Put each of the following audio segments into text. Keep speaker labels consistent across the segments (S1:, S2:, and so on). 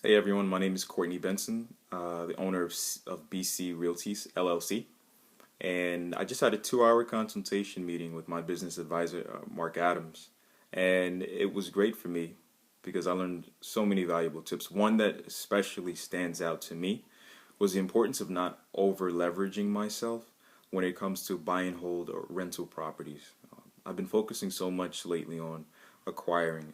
S1: Hey everyone, my name is Courtney Benson, the owner of BC Realties LLC, and I just had a 2-hour consultation meeting with my business advisor, Mark Adams, and it was great for me because I learned so many valuable tips. One that especially stands out to me was the importance of not over leveraging myself when it comes to buy and hold or rental properties. I've been focusing so much lately on acquiring,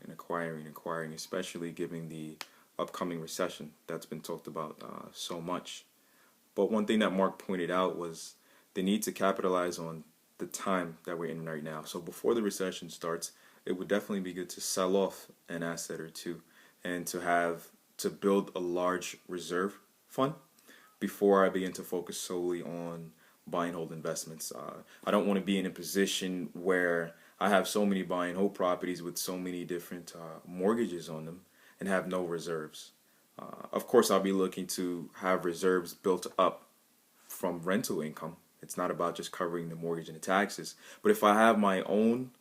S1: especially given the upcoming recession that's been talked about so much. But one thing that Mark pointed out was the need to capitalize on the time that we're in right now. So before the recession starts, it would definitely be good to sell off an asset or two and to build a large reserve fund before I begin to focus solely on buy and hold investments. I don't want to be in a position where I have so many buy and hold properties with so many different mortgages on them and have no reserves. Of course, I'll be looking to have reserves built up from rental income. It's not about just covering the mortgage and the taxes. But if I have my own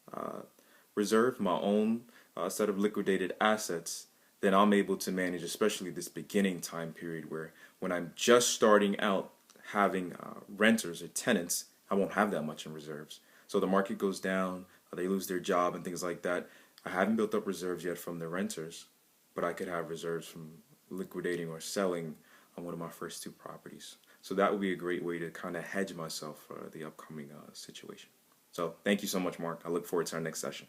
S1: reserve, my own set of liquidated assets, then I'm able to manage, especially this beginning time period where when I'm just starting out having renters or tenants, I won't have that much in reserves. So the market goes down, they lose their job and things like that. I haven't built up reserves yet from the renters, but I could have reserves from liquidating or selling on one of my first two properties. So that would be a great way to kind of hedge myself for the upcoming situation. So thank you so much, Mark. I look forward to our next session.